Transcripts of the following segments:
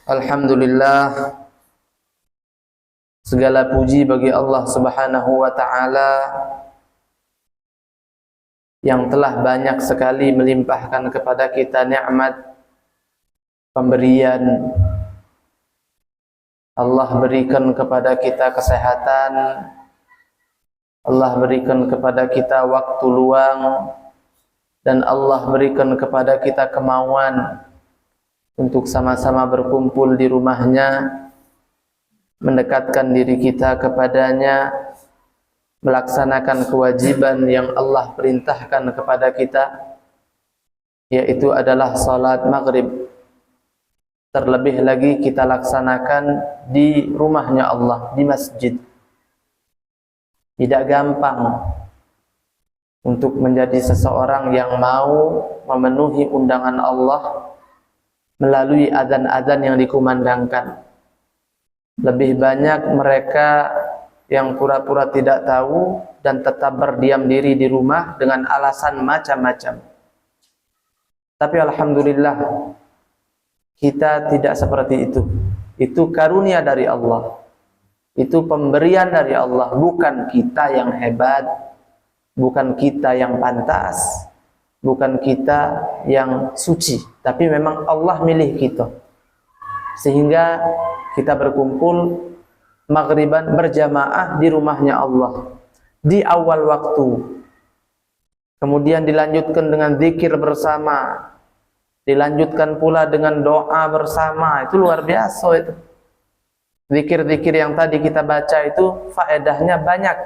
Alhamdulillah, segala puji bagi Allah Subhanahu wa ta'ala yang telah banyak sekali melimpahkan kepada kita nikmat pemberian. Allah berikan kepada kita kesehatan, Allah berikan kepada kita waktu luang, dan Allah berikan kepada kita kemauan untuk sama-sama berkumpul di rumahnya, mendekatkan diri kita kepadanya, melaksanakan kewajiban yang Allah perintahkan kepada kita, yaitu adalah salat maghrib. Terlebih lagi kita laksanakan di rumahnya Allah, di masjid. Tidak gampang untuk menjadi seseorang yang mau memenuhi undangan Allah melalui azan-azan yang dikumandangkan. Lebih banyak mereka yang pura-pura tidak tahu dan tetap berdiam diri di rumah dengan alasan macam-macam. Tapi alhamdulillah, kita tidak seperti itu. Itu karunia dari Allah. Itu pemberian dari Allah. Bukan kita yang hebat, bukan kita yang pantas, bukan kita yang suci, tapi memang Allah milih kita sehingga kita berkumpul maghriban berjamaah di rumahnya Allah di awal waktu, kemudian dilanjutkan dengan zikir bersama, dilanjutkan pula dengan doa bersama. Itu luar biasa itu. Zikir-zikir yang tadi kita baca itu faedahnya banyak.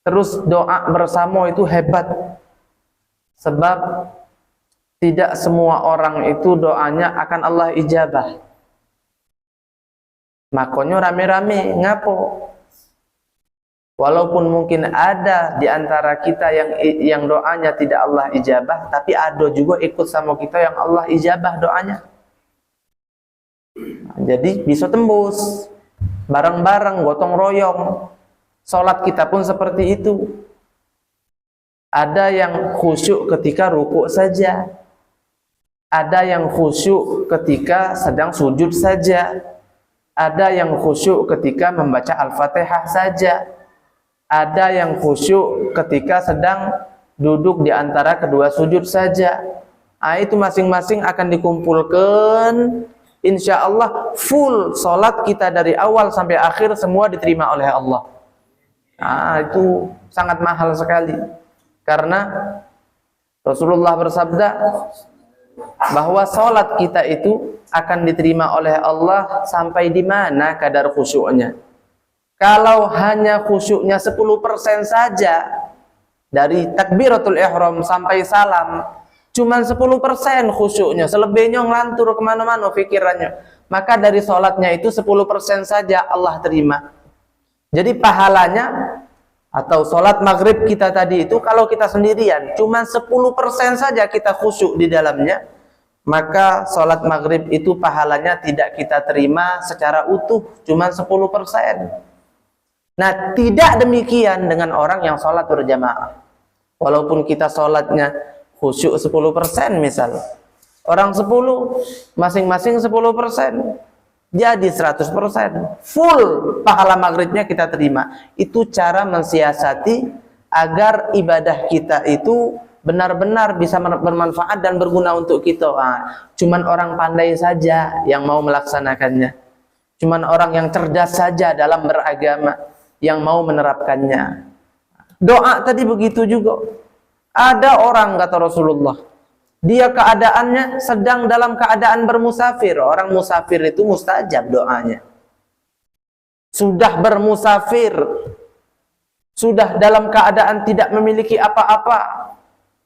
Terus doa bersama itu hebat. Sebab tidak semua orang itu doanya akan Allah ijabah. Makanya rame-rame ngapo? Walaupun mungkin ada di antara kita yang doanya tidak Allah ijabah, tapi ada juga ikut sama kita yang Allah ijabah doanya. Jadi bisa tembus bareng-bareng, gotong royong. Salat kita pun seperti itu. Ada yang khusyuk ketika rukuk saja, ada yang khusyuk ketika sedang sujud saja, ada yang khusyuk ketika membaca Al-Fatihah saja, ada yang khusyuk ketika sedang duduk di antara kedua sujud saja. Itu masing-masing akan dikumpulkan. Insya Allah full salat kita dari awal sampai akhir semua diterima oleh Allah. Itu sangat mahal sekali. Karena Rasulullah bersabda bahwa salat kita itu akan diterima oleh Allah sampai di mana kadar khusyuknya. Kalau hanya khusyuknya 10% saja dari takbiratul ihram sampai salam, cuman 10% khusyuknya, selebihnya ngelantur kemana-mana pikirannya, maka dari salatnya itu 10% saja Allah terima. Jadi pahalanya atau sholat maghrib kita tadi itu kalau kita sendirian cuma 10% saja kita khusyuk di dalamnya, maka sholat maghrib itu pahalanya tidak kita terima secara utuh, cuma 10%. Nah, tidak demikian dengan orang yang sholat berjamaah. Walaupun kita sholatnya khusyuk 10% misal, orang 10 masing-masing 10%, jadi 100% full pahala maghribnya kita terima. Itu cara mensiasati agar ibadah kita itu benar-benar bisa bermanfaat dan berguna untuk kita. Cuman orang pandai saja yang mau melaksanakannya, cuman orang yang cerdas saja dalam beragama yang mau menerapkannya. Doa tadi begitu juga. Ada orang, kata Rasulullah, dia keadaannya sedang dalam keadaan bermusafir. Orang musafir itu mustajab doanya. Sudah bermusafir, sudah dalam keadaan tidak memiliki apa-apa.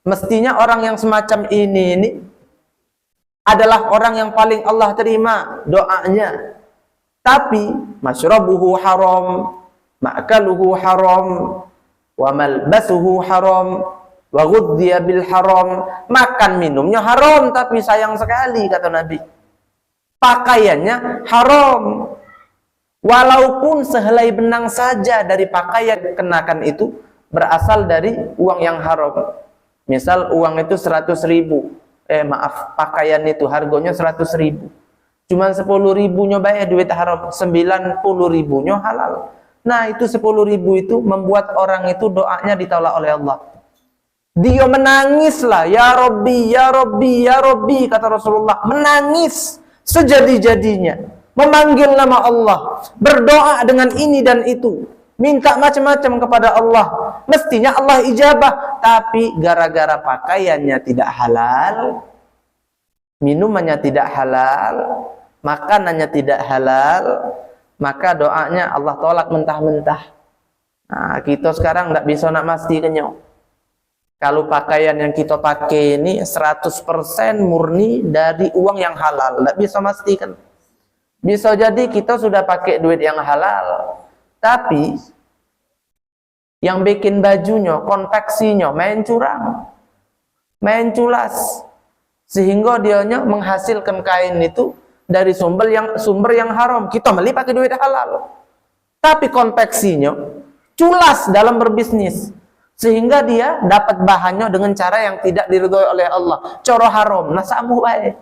Mestinya orang yang semacam ini adalah orang yang paling Allah terima doanya. Tapi masyrabuhu haram, ma'kaluhu haram, wa malbasuhu haram, wa ghudhiya bil haram. Makan minumnya haram, tapi sayang sekali kata Nabi, pakaiannya haram. Walaupun sehelai benang saja dari pakaian kenakan itu berasal dari uang yang haram. Misal uang itu 100.000, pakaian itu harganya 100.000. Cuman 10 ribunya bayar duit haram, 90 ribunya halal. Nah itu 10 ribu itu membuat orang itu doanya ditolak oleh Allah. Dia menangislah, ya Rabbi, ya Rabbi, ya Rabbi, kata Rasulullah, menangis sejadi-jadinya, memanggil nama Allah, berdoa dengan ini dan itu, minta macam-macam kepada Allah. Mestinya Allah ijabah, tapi gara-gara pakaiannya tidak halal, minumannya tidak halal, makanannya tidak halal, maka doanya Allah tolak mentah-mentah. Nah, kita sekarang tidak bisa nak pastikan kalau pakaian yang kita pakai ini 100% murni dari uang yang halal, tidak bisa pastikan. Bisa jadi kita sudah pakai duit yang halal, tapi yang bikin bajunya, konveksinya main curang, main culas, sehingga dianya menghasilkan kain itu dari sumber yang haram. Kita beli pakai duit halal, tapi konveksinya culas dalam berbisnis, sehingga dia dapat bahannya dengan cara yang tidak diridhoi oleh Allah, coro haram. Nah samu baik,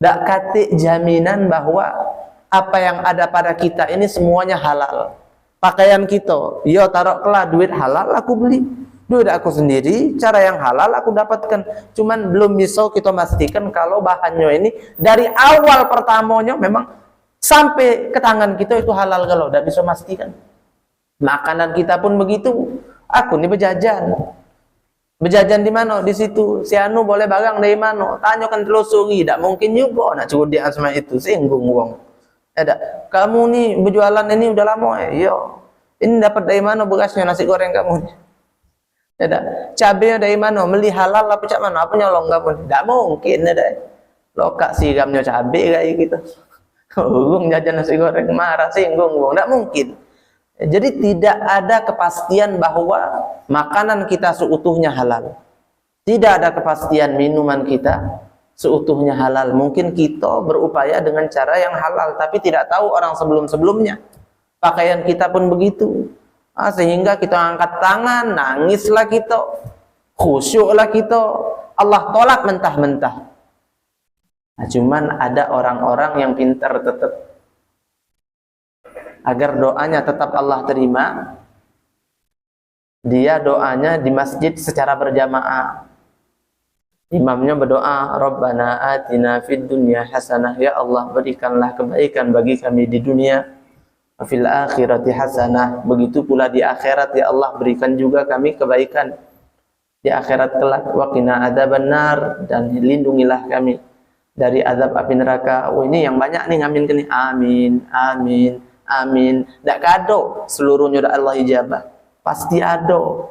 tak kate jaminan bahwa apa yang ada pada kita ini semuanya halal. Pakaian kita, yo taruh kelah duit halal aku beli, duit aku sendiri, cara yang halal aku dapatkan. Cuman belum bisa kita pastikan kalau bahannya ini dari awal pertamanya memang sampai ke tangan kita itu halal, kalau tidak bisa pastikan. Makanan kita pun begitu. Aku nih bejajan di mana? Di situ. Si anu boleh bagang dari mana? Tanyakan telusuri, tidak mungkin juga nak cuci dia sama itu, singgung wong. Ada. Kamu nih berjualan ini udah lama ya? Iya. Ini dapat dari mana bekasnya nasi goreng kamu nih? Ada. Cabenya dari mana? Beli halal apa cak mana? Apa nyolong kamu? Tidak mungkin ada. Lokak siramnya cabe kayak gitu. Wong jajan nasi goreng marah singgung wong. Tidak mungkin. Jadi tidak ada kepastian bahwa makanan kita seutuhnya halal. Tidak ada kepastian minuman kita seutuhnya halal. Mungkin kita berupaya dengan cara yang halal, tapi tidak tahu orang sebelum-sebelumnya. Pakaian kita pun begitu. Sehingga kita angkat tangan, nangislah kita, khusyuklah kita, Allah tolak mentah-mentah. Nah, cuman ada orang-orang yang pintar tetap, agar doanya tetap Allah terima, dia doanya di masjid secara berjamaah. Imamnya berdoa, Rabbana atina fid dunya hasanah, ya Allah berikanlah kebaikan bagi kami di dunia, fil akhirati hasanah, begitu pula di akhirat ya Allah berikan juga kami kebaikan di akhirat kelak, wa qina adzabannar, dan lindungilah kami dari azab api neraka. Oh ini yang banyak nih ngamin kini, amin, amin, amin. Tak kado seluruhnya udah Allah ijabah, pasti ada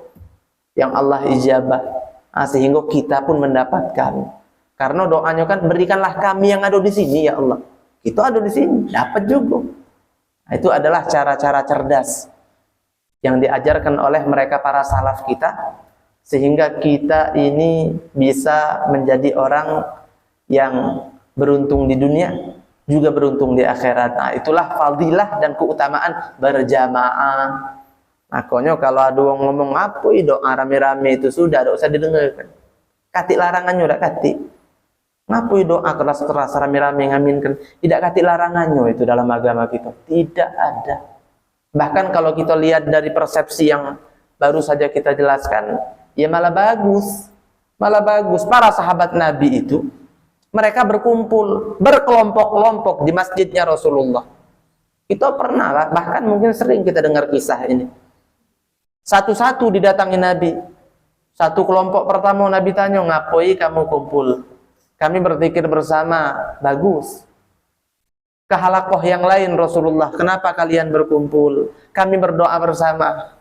yang Allah ijabah. Sehingga kita pun mendapatkan, karena doanya kan berikanlah kami yang ada di sini ya Allah, kita ada di sini dapat juga. Itu adalah cara-cara cerdas yang diajarkan oleh mereka para salaf kita, sehingga kita ini bisa menjadi orang yang beruntung di dunia juga beruntung di akhirat. Nah, itulah fadilah dan keutamaan berjamaah. Makanya kalau ada orang ngomong apa doa rame-rame itu sudah tidak usah didengarkan. Katik larangannya udah katik. Ngapui doa keras-keras rame-rame ngaminkan, tidak katik larangannya itu dalam agama kita. Tidak ada. Bahkan kalau kita lihat dari persepsi yang baru saja kita jelaskan, ya malah bagus. Malah bagus. Para sahabat Nabi itu mereka berkumpul berkelompok-kelompok di masjidnya Rasulullah. Kita pernah, bahkan mungkin sering kita dengar kisah ini. Satu-satu didatangi Nabi. Satu kelompok pertama Nabi tanya, ngapoi kamu kumpul? Kami berzikir bersama. Bagus. Ke halakoh yang lain Rasulullah, kenapa kalian berkumpul? Kami berdoa bersama.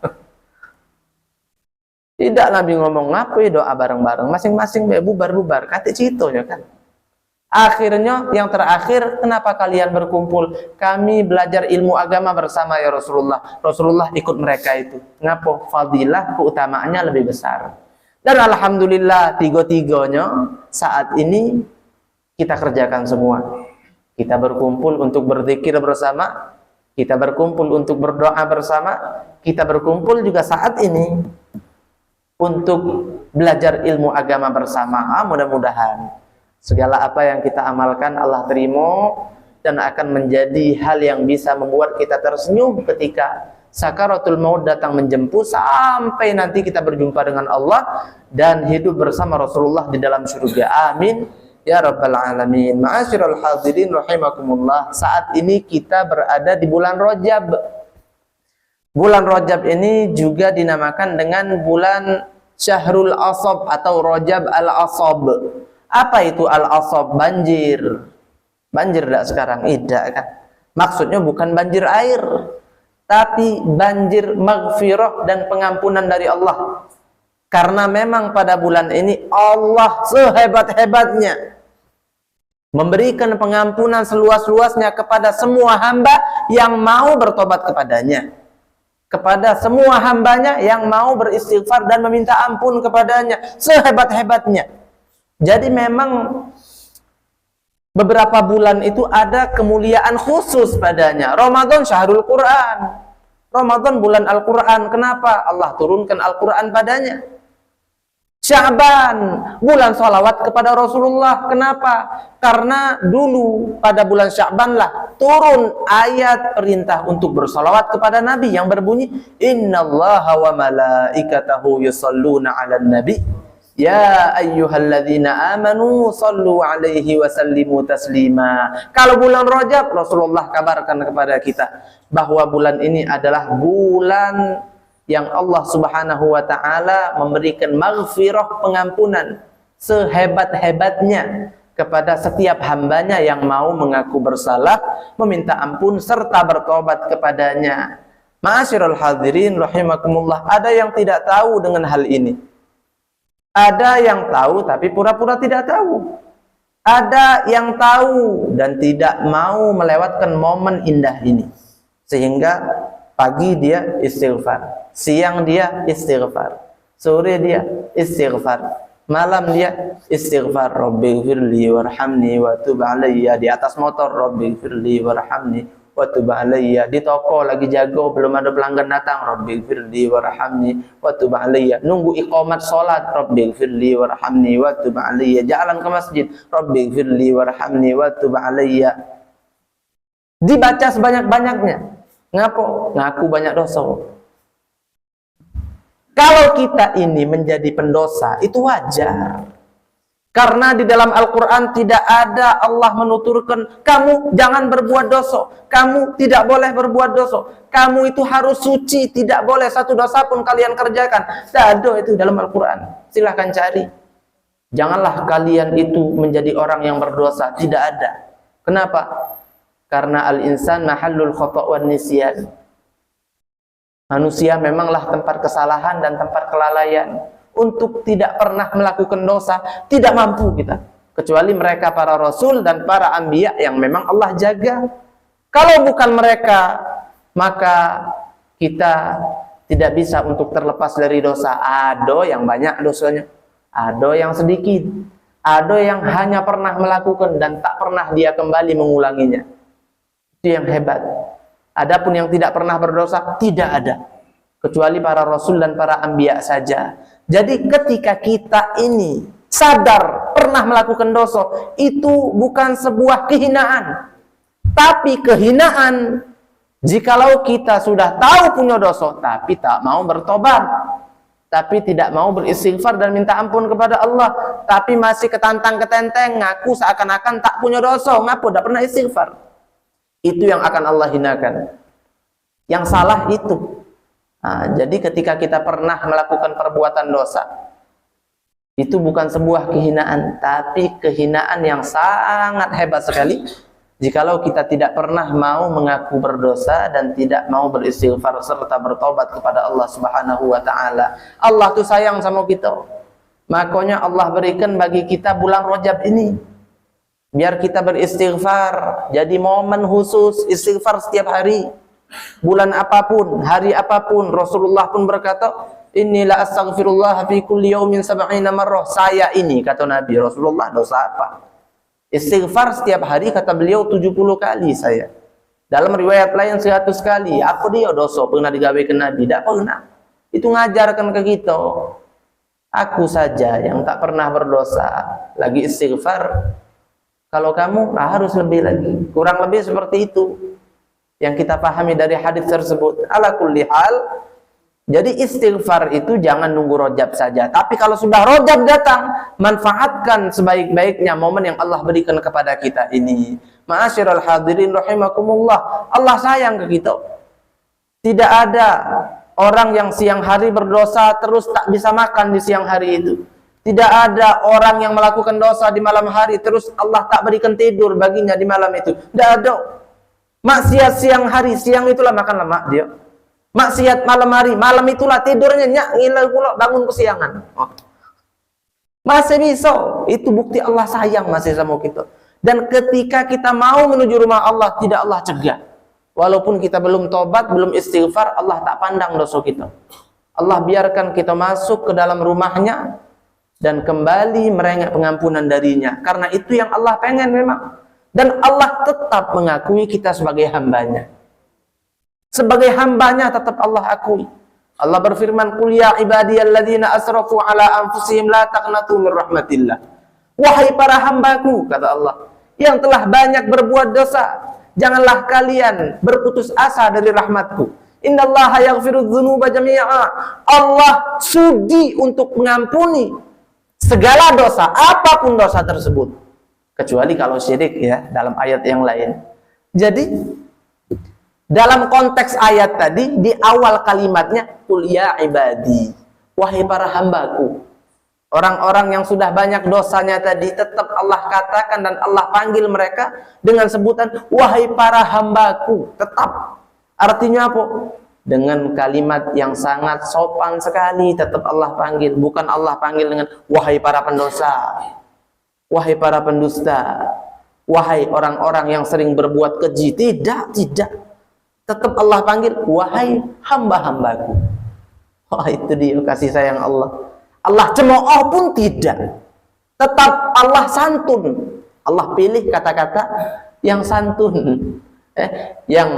Tidak Nabi ngomong, ngapoi doa bareng-bareng? Masing-masing bubar-bubar. Kata citonya kan. Akhirnya yang terakhir, kenapa kalian berkumpul? Kami belajar ilmu agama bersama ya Rasulullah. Rasulullah ikut mereka itu. Ngapa? Fadilah keutamaannya lebih besar. Dan alhamdulillah tiga-tiganya saat ini kita kerjakan semua. Kita berkumpul untuk berzikir bersama, kita berkumpul untuk berdoa bersama, kita berkumpul juga saat ini untuk belajar ilmu agama bersama. Mudah-mudahan Segala apa yang kita amalkan Allah terima, dan akan menjadi hal yang bisa membuat kita tersenyum ketika sakaratul maut datang menjemput, sampai nanti kita berjumpa dengan Allah dan hidup bersama Rasulullah di dalam surga. Amin ya rabbal alamin. Ma'asyiral hadirin rahimakumullah, saat ini kita berada di bulan Rajab. Bulan Rajab ini juga dinamakan dengan bulan Syahrul Asab atau Rajab al-Asab. Apa itu al-Asab? Banjir. Banjir tidak sekarang? Tidak kan? Maksudnya bukan banjir air, tapi banjir maghfirah dan pengampunan dari Allah. Karena memang pada bulan ini Allah sehebat-hebatnya memberikan pengampunan seluas-luasnya kepada semua hamba yang mau bertobat kepadanya, kepada semua hambanya yang mau beristighfar dan meminta ampun kepadanya, sehebat-hebatnya. Jadi memang beberapa bulan itu ada kemuliaan khusus padanya. Ramadan syahrul Quran, Ramadan bulan Al-Quran. Kenapa? Allah turunkan Al-Quran padanya. Sya'ban bulan salawat kepada Rasulullah. Kenapa? Karena dulu pada bulan Sya'ban lah turun ayat perintah untuk bersalawat kepada Nabi yang berbunyi, Innallaha wa malaikatahu yusalluna 'alan nabi ya ayyuhalladzina amanu sallu 'alaihi wa sallimu taslima. Kalau bulan Rajab, Rasulullah kabarkan kepada kita bahwa bulan ini adalah bulan yang Allah Subhanahu wa taala memberikan maghfirah, pengampunan sehebat-hebatnya kepada setiap hambanya yang mau mengaku bersalah, meminta ampun serta bertobat kepadanya. Ma'asyiral hadirin rahimakumullah, ada yang tidak tahu dengan hal ini. Ada yang tahu tapi pura-pura tidak tahu. Ada yang tahu dan tidak mau melewatkan momen indah ini. Sehingga pagi dia istighfar, siang dia istighfar, sore dia istighfar, malam dia istighfar, Rabbighfirli warhamni wa tub alayya. Di atas motor, Rabbighfirli warhamni wa tub alayya. Di toko lagi jago, belum ada pelanggan datang, Rabbighfirli warhamni wa tub alayya. Nunggu iqamat salat, Rabbighfirli warhamni wa tub alayya. Jalan ke masjid, Rabbighfirli warhamni wa tub alayya. Dibaca sebanyak-banyaknya. Ngaku banyak dosa. Kalau kita ini menjadi pendosa, itu wajar. Karena di dalam Al-Quran tidak ada Allah menuturkan, kamu jangan berbuat dosa, kamu tidak boleh berbuat dosa, kamu itu harus suci, tidak boleh satu dosa pun kalian kerjakan. Tidak ada itu dalam Al-Quran. Silahkan cari. Janganlah kalian itu menjadi orang yang berdosa. Tidak ada. Kenapa? Karena al-insan mahallul khata' wan nisyan. Manusia memanglah tempat kesalahan dan tempat kelalaian. Untuk tidak pernah melakukan dosa, tidak mampu kita. Kecuali mereka para rasul dan para anbiya yang memang Allah jaga. Kalau bukan mereka, maka kita tidak bisa untuk terlepas dari dosa. Ada yang banyak dosanya, ada yang sedikit, ada yang hanya pernah melakukan dan tak pernah dia kembali mengulanginya. Itu yang hebat. Adapun yang tidak pernah berdosa, tidak ada. Kecuali para rasul dan para anbiya saja. Jadi ketika kita ini sadar pernah melakukan dosa, itu bukan sebuah kehinaan. Tapi kehinaan jikalau kita sudah tahu punya dosa, tapi tak mau bertobat, tapi tidak mau beristighfar dan minta ampun kepada Allah, tapi masih ketantang-ketenteng, ngaku seakan-akan tak punya dosa, ngaku tak pernah istighfar. Itu yang akan Allah hinakan. Yang salah itu. Nah, jadi ketika kita pernah melakukan perbuatan dosa, itu bukan sebuah kehinaan, tapi kehinaan yang sangat hebat sekali. Jikalau kita tidak pernah mau mengaku berdosa dan tidak mau beristighfar serta bertobat kepada Allah Subhanahu wa taala. Allah tuh sayang sama kita. Makanya Allah berikan bagi kita bulan Rajab ini biar kita beristighfar. Jadi momen khusus istighfar setiap hari. Bulan apapun, hari apapun, Rasulullah pun berkata, Inilah astaghfirullah fi kulli yaumin sab'ina marrah. Saya ini, kata Nabi Rasulullah, dosa apa? Istighfar setiap hari, kata beliau, 70 kali saya. Dalam riwayat lain 100 kali. Apa dia dosa pernah digawekan Nabi? Tidak pernah. Itu ngajarkan ke kita. Aku saja yang tak pernah berdosa lagi istighfar. Kalau kamu harus lebih lagi. Kurang lebih seperti itu yang kita pahami dari hadis tersebut. Ala kulli hal, jadi istighfar itu jangan nunggu rojab saja. Tapi kalau sudah rojab datang, manfaatkan sebaik-baiknya momen yang Allah berikan kepada kita ini. Ma'asyiral hadirin rahimakumullah. Allah sayang ke kita. Tidak ada orang yang siang hari berdosa terus tak bisa makan di siang hari itu. Tidak ada orang yang melakukan dosa di malam hari terus Allah tak berikan tidur baginya di malam itu. Tidak ada. Maksiat siang hari, siang itulah makan lemak dia. Maksiat malam hari, malam itulah tidurnya nyak ngiler pula bangun kesiangan. Oh. Masih bisa. Itu bukti Allah sayang masih sama kita. Dan ketika kita mau menuju rumah Allah, tidak Allah cegah. Walaupun kita belum tobat, belum istighfar, Allah tak pandang dosa kita. Allah biarkan kita masuk ke dalam rumahnya dan kembali merengek pengampunan darinya. Karena itu yang Allah pengen memang. Dan Allah tetap mengakui kita sebagai hambanya. Sebagai hambanya tetap Allah akui. Allah berfirman, "Qul ya ibadiyalladzina asrafu ala anfusihim la taqnatu min rahmatillah." Wahai para hambaku, kata Allah, yang telah banyak berbuat dosa, janganlah kalian berputus asa dari rahmatku. Innallaha yaghfiru dzunuba jami'a. Allah sudi untuk mengampuni segala dosa, apapun dosa tersebut. Kecuali kalau syirik ya, dalam ayat yang lain. Jadi, dalam konteks ayat tadi, di awal kalimatnya, Qul ya ibadi, wahai para hambaku. Orang-orang yang sudah banyak dosanya tadi, tetap Allah katakan dan Allah panggil mereka dengan sebutan, wahai para hambaku. Tetap. Artinya apa? Dengan kalimat yang sangat sopan sekali, tetap Allah panggil. Bukan Allah panggil dengan, wahai para pendosa, wahai para pendusta, wahai orang-orang yang sering berbuat keji. Tidak, tidak. Tetap Allah panggil, wahai hamba-hambaku. Wah, itu dia kasih sayang Allah. Allah cemooh pun tidak. Tetap Allah santun. Allah pilih kata-kata yang santun. Yang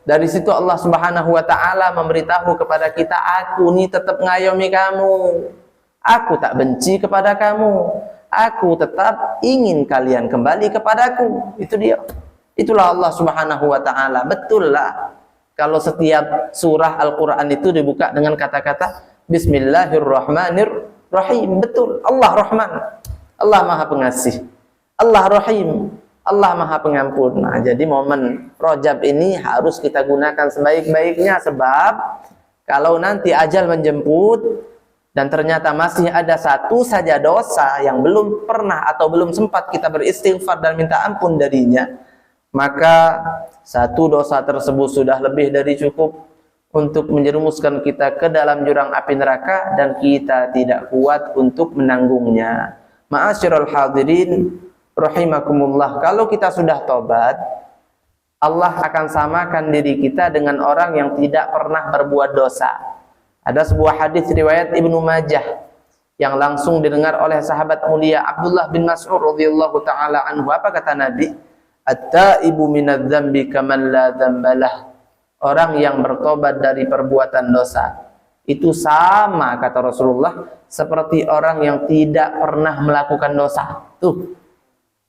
dari situ Allah Subhanahu wa taala memberitahu kepada kita, aku nih tetap ngayomi kamu. Aku tak benci kepada kamu. Aku tetap ingin kalian kembali kepadaku. Itu dia. Itulah Allah Subhanahu wa taala. Betul lah. Kalau setiap surah Al-Qur'an itu dibuka dengan kata-kata Bismillahirrahmanirrahim. Betul. Allah Rahman. Allah Maha Pengasih. Allah Rahim. Allah Maha Pengampun. Nah, jadi momen Rajab ini harus kita gunakan sebaik-baiknya, sebab kalau nanti ajal menjemput dan ternyata masih ada satu saja dosa yang belum pernah atau belum sempat kita beristighfar dan minta ampun darinya, maka satu dosa tersebut sudah lebih dari cukup untuk menjerumuskan kita ke dalam jurang api neraka dan kita tidak kuat untuk menanggungnya. Ma'asyiral hadirin rahimakumullah, kalau kita sudah tobat, Allah akan samakan diri kita dengan orang yang tidak pernah berbuat dosa. Ada sebuah hadis riwayat Ibnu Majah yang langsung didengar oleh sahabat mulia Abdullah bin Mas'ud radhiyallahu taala anhu. Apa kata Nabi? At-taibu minadz-dzambi kaman la dzambalah. Orang yang bertobat dari perbuatan dosa itu sama, kata Rasulullah, seperti orang yang tidak pernah melakukan dosa. Tuh,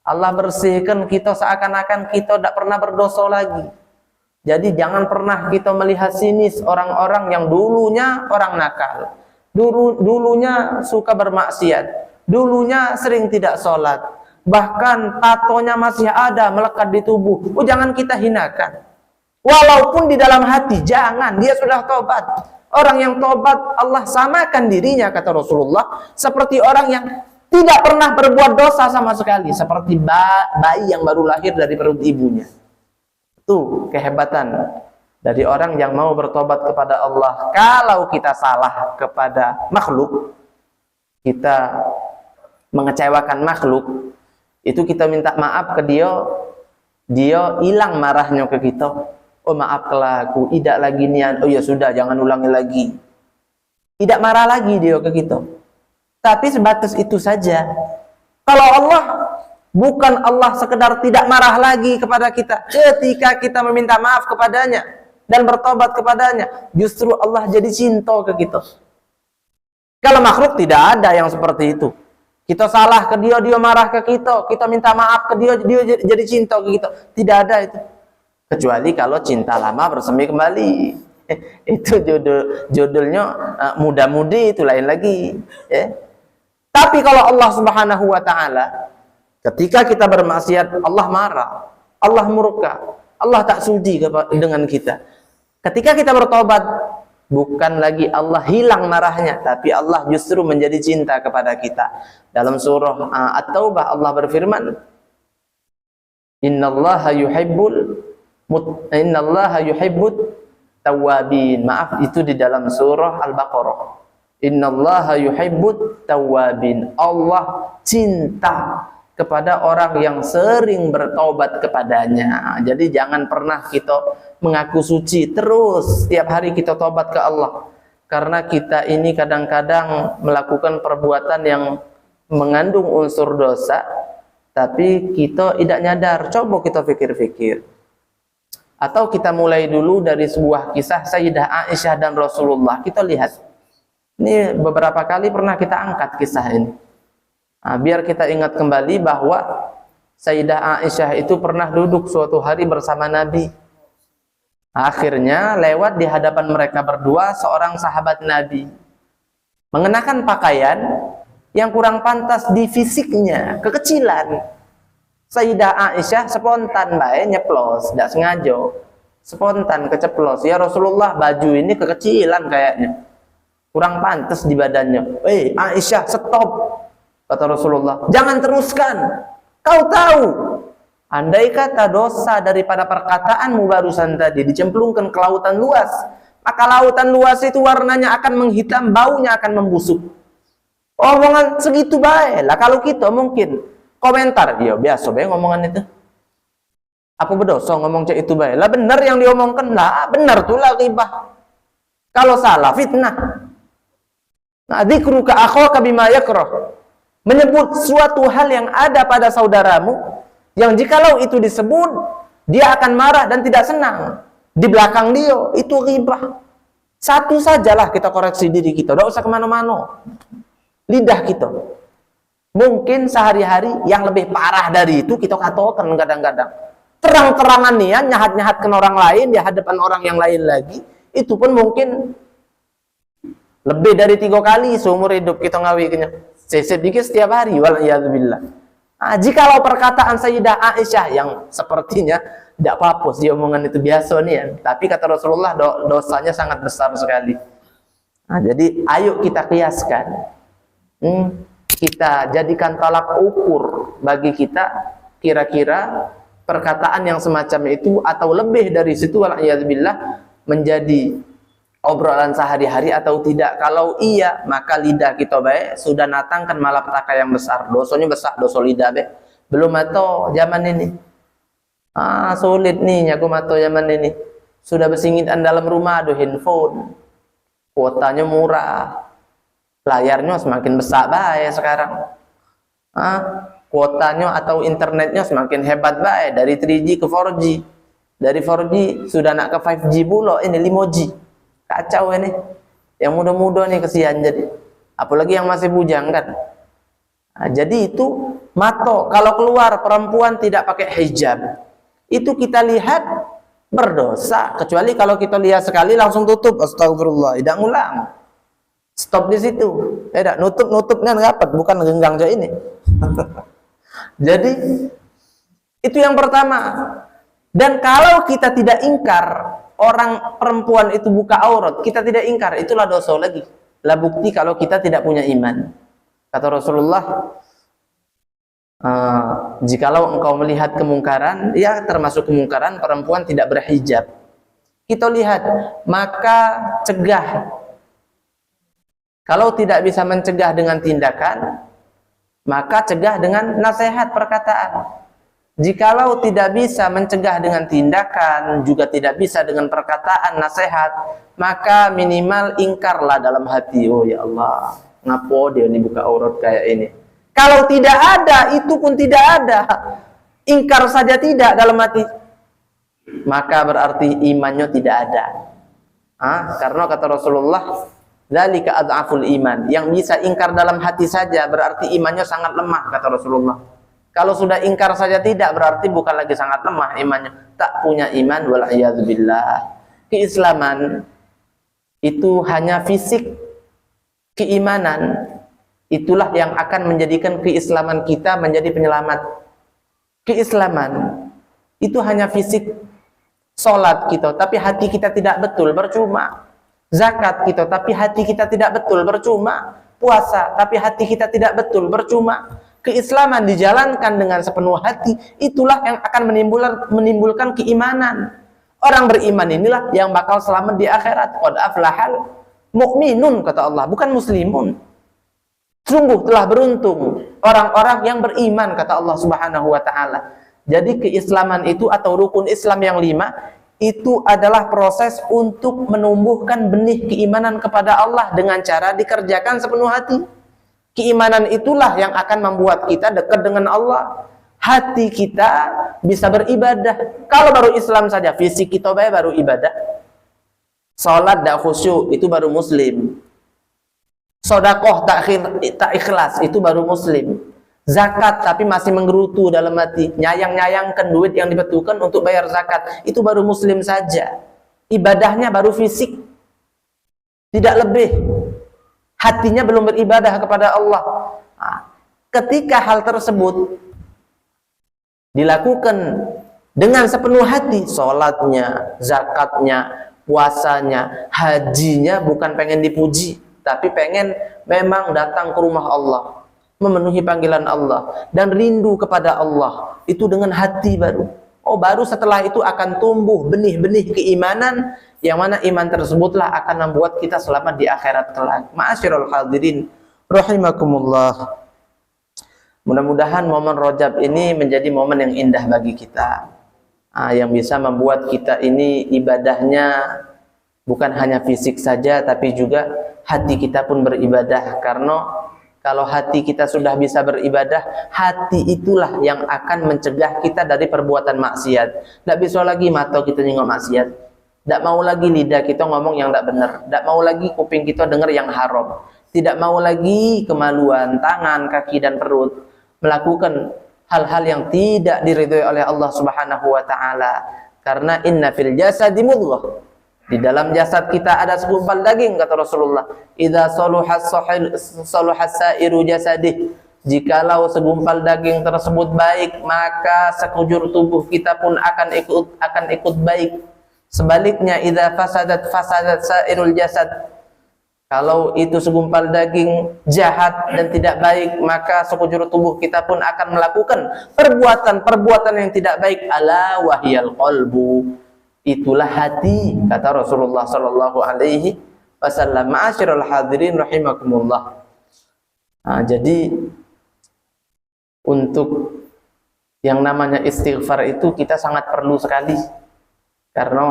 Allah bersihkan kita seakan-akan kita tidak pernah berdosa lagi. Jadi jangan pernah kita melihat sinis orang-orang yang dulunya orang nakal, dulunya suka bermaksiat, dulunya sering tidak sholat, bahkan tatonya masih ada melekat di tubuh. Oh, jangan kita hinakan. Walaupun di dalam hati, jangan. Dia sudah tobat. Orang yang tobat, Allah samakan dirinya, kata Rasulullah, seperti orang yang tidak pernah berbuat dosa sama sekali, seperti bayi yang baru lahir dari perut ibunya. Itu kehebatan dari orang yang mau bertobat kepada Allah. Kalau kita salah kepada makhluk, kita mengecewakan makhluk, itu kita minta maaf ke dia, dia hilang marahnya ke kita. Oh, maaf kelaku, tidak lagi niat. Oh ya sudah, jangan ulangi lagi. Tidak marah lagi dia ke kita. Tapi sebatas itu saja. Kalau Allah, bukan Allah sekedar tidak marah lagi kepada kita ketika kita meminta maaf kepadanya dan bertobat kepadanya, justru Allah jadi cinta ke kita. Kalau makhluk tidak ada yang seperti itu. Kita salah ke dia, dia marah ke kita. Kita minta maaf ke dia, dia jadi cinta ke kita. Tidak ada itu. Kecuali kalau cinta lama bersemi kembali. Itu judulnya muda-mudi, itu lain lagi. Ya. Tapi kalau Allah Subhanahu wa Ta'ala, ketika kita bermaksiat, Allah marah, Allah murka, Allah tak sudi dengan kita. Ketika kita bertobat, bukan lagi Allah hilang marahnya, tapi Allah justru menjadi cinta kepada kita. Dalam surah At-Taubah Allah berfirman, Innallaha yuhibbut tawwabin. Maaf, itu di dalam surah Al-Baqarah. Innallaha yuhibbut tawwabin. Allah cinta kepada orang yang sering bertaubat kepadanya. Jadi jangan pernah kita mengaku suci terus setiap hari kita taubat ke Allah, karena kita ini kadang-kadang melakukan perbuatan yang mengandung unsur dosa tapi kita tidak nyadar. Coba kita pikir-pikir, atau kita mulai dulu dari sebuah kisah Sayyidah Aisyah dan Rasulullah. Kita lihat, ini beberapa kali pernah kita angkat kisah ini. Biar kita ingat kembali bahwa Sayyidah Aisyah itu pernah duduk suatu hari bersama Nabi. Akhirnya lewat di hadapan mereka berdua seorang sahabat Nabi mengenakan pakaian yang kurang pantas di fisiknya, kekecilan. Sayyidah Aisyah spontan bae nyeplos, tidak sengaja, spontan keceplos. Ya Rasulullah, baju ini kekecilan kayaknya, kurang pantas di badannya. Aisyah, stop. Kata Rasulullah, jangan teruskan. Kau tahu, andai kata dosa daripada perkataanmu barusan tadi dicemplungkan ke lautan luas, maka lautan luas itu warnanya akan menghitam, baunya akan membusuk. Omongan segitu baik lah. Kalau kita mungkin komentar, dia biasa baik ngomongan itu. Apa berdosa ngomong cek itu baik? Lah benar yang diomongkan, lah benar tuh lah ghibah. Kalau salah fitnah. Nah, dzikruka akhaka bima yakrah. Menyebut suatu hal yang ada pada saudaramu, yang jikalau itu disebut, dia akan marah dan tidak senang. Di belakang dia, itu ghibah. Satu sajalah kita koreksi diri kita, tidak usah kemana-mana. Lidah kita. Mungkin sehari-hari yang lebih parah dari itu kita katakan kadang-kadang. Terang-terangan nih, nyahat-nyahat ke orang lain, di hadapan orang yang lain lagi, itu pun mungkin lebih dari 3 kali seumur hidup kita ngawikinya. Sedikit setiap hari, waliyadzubillah. Jikalau perkataan Sayyidah Aisyah yang sepertinya tidak apa-apa sih omongan itu biasa nih ya, tapi kata Rasulullah dosanya sangat besar sekali. Jadi ayo kita kiaskan, kita jadikan tolak ukur bagi kita, kira-kira perkataan yang semacam itu atau lebih dari situ, waliyadzubillah, menjadi obrolan sehari-hari atau tidak. Kalau iya, maka lidah kita baik sudah natangkan malapetaka yang besar. Dosanya besar, dosa lidah baik. Belum atau zaman ini. Sulit nih nyaku mato zaman ini. Sudah bersingitan dalam rumah, aduh handphone. Kuotanya murah. Layarnya semakin besar baik sekarang. Kuotanya atau internetnya semakin hebat baik, dari 3G ke 4G. Dari 4G sudah nak ke 5G pula, ini 5G. Kacau ini, yang muda-muda nih kesian jadi, apalagi yang masih bujang kan. Jadi itu mato, kalau keluar perempuan tidak pakai hijab, itu kita lihat berdosa. Kecuali kalau kita lihat sekali langsung tutup, astagfirullah, tidak ngulang, stop di situ. Tidak nutup kan rapat, bukan genggang aja ini. Jadi itu yang pertama. Dan kalau kita tidak ingkar orang perempuan itu buka aurat, kita tidak ingkar, itulah dosa lagi. Lah bukti kalau kita tidak punya iman. Kata Rasulullah, jikalau engkau melihat kemungkaran, ya termasuk kemungkaran perempuan tidak berhijab, kita lihat, maka cegah. Kalau tidak bisa mencegah dengan tindakan, maka cegah dengan nasihat perkataan. Jikalau tidak bisa mencegah dengan tindakan, juga tidak bisa dengan perkataan nasihat, maka minimal ingkarlah dalam hati. Oh ya Allah, ngapo dia dibuka aurat kayak ini. Kalau tidak ada, itu pun tidak ada. Ingkar saja tidak dalam hati, maka berarti imannya tidak ada. Karena kata Rasulullah, Dzalika adhaful iman. Yang bisa ingkar dalam hati saja berarti imannya sangat lemah, kata Rasulullah. Kalau sudah ingkar saja tidak, berarti bukan lagi sangat lemah imannya, tak punya iman, wal iyadzubillah. Keislaman itu hanya fisik. Keimanan itulah yang akan menjadikan keislaman kita menjadi penyelamat. Keislaman itu hanya fisik. Salat kita tapi hati kita tidak betul, percuma. Zakat kita tapi hati kita tidak betul, percuma. Puasa tapi hati kita tidak betul, percuma. Keislaman dijalankan dengan sepenuh hati, itulah yang akan menimbulkan keimanan. Orang beriman inilah yang bakal selamat di akhirat. Qad aflahal mu'minun, kata Allah, bukan muslimun. Sungguh telah beruntung orang-orang yang beriman, kata Allah Subhanahu wa taala. Jadi keislaman itu atau rukun Islam yang 5 itu adalah proses untuk menumbuhkan benih keimanan kepada Allah dengan cara dikerjakan sepenuh hati. Keimanan itulah yang akan membuat kita dekat dengan Allah. Hati kita bisa beribadah. Kalau baru Islam saja, fisik kita baru ibadah. Salat tak khusyuk, itu baru muslim. Sedekah tak ikhlas, itu baru muslim. Zakat tapi masih menggerutu dalam hati, nyayang-nyayangkan duit yang dibutuhkan untuk bayar zakat, itu baru muslim saja. Ibadahnya baru fisik, tidak lebih. Hatinya belum beribadah kepada Allah. Nah, ketika hal tersebut dilakukan dengan sepenuh hati, sholatnya, zakatnya, puasanya, hajinya bukan pengen dipuji, tapi pengen memang datang ke rumah Allah, memenuhi panggilan Allah dan rindu kepada Allah, itu dengan hati baru. Oh, baru setelah itu akan tumbuh benih-benih keimanan, yang mana iman tersebutlah akan membuat kita selamat di akhirat kelak. Ma'asyiral hadirin rahimakumullah. Mudah-mudahan momen Rajab ini menjadi momen yang indah bagi kita, yang bisa membuat kita ini ibadahnya bukan hanya fisik saja, tapi juga hati kita pun beribadah. Karena kalau hati kita sudah bisa beribadah, hati itulah yang akan mencegah kita dari perbuatan maksiat. Tidak bisa lagi mata kita nengok maksiat, tidak mau lagi lidah kita ngomong yang tidak benar, tidak mau lagi kuping kita dengar yang haram, tidak mau lagi kemaluan tangan, kaki dan perut melakukan hal-hal yang tidak diridhoi oleh Allah Subhanahu wa taala. Karena inna fil jasadi mudghah, di dalam jasad kita ada segumpal daging, kata Rasulullah. Idza saluhas sa'iru jasadih, jikalau segumpal daging tersebut baik, maka sekujur tubuh kita pun akan ikut baik. Sebaliknya, idza fasadat sa'irul jasad, kalau itu segumpal daging jahat dan tidak baik, maka sekujur tubuh kita pun akan melakukan perbuatan yang tidak baik. Ala wahyal qalbu, itulah hati, kata Rasulullah sallallahu alaihi wasallam. Ma'asyiral hadirin rahimakumullah. Jadi untuk yang namanya istighfar itu kita sangat perlu sekali, karena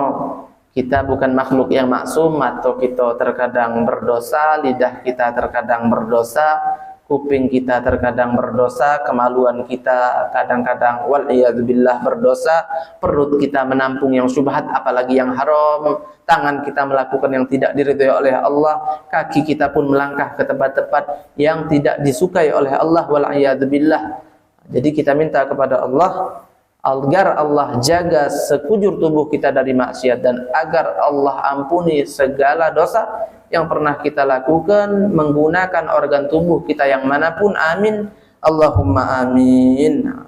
kita bukan makhluk yang maksum. Atau kita terkadang berdosa, lidah kita terkadang berdosa, kuping kita terkadang berdosa, kemaluan kita kadang-kadang wal'iyadzubillah berdosa, perut kita menampung yang syubhat apalagi yang haram, tangan kita melakukan yang tidak diridhoi oleh Allah, kaki kita pun melangkah ke tempat-tempat yang tidak disukai oleh Allah wal'iyadzubillah. Jadi kita minta kepada Allah agar Allah jaga sekujur tubuh kita dari maksiat, dan agar Allah ampuni segala dosa yang pernah kita lakukan menggunakan organ tubuh kita yang manapun. Amin, Allahumma amin.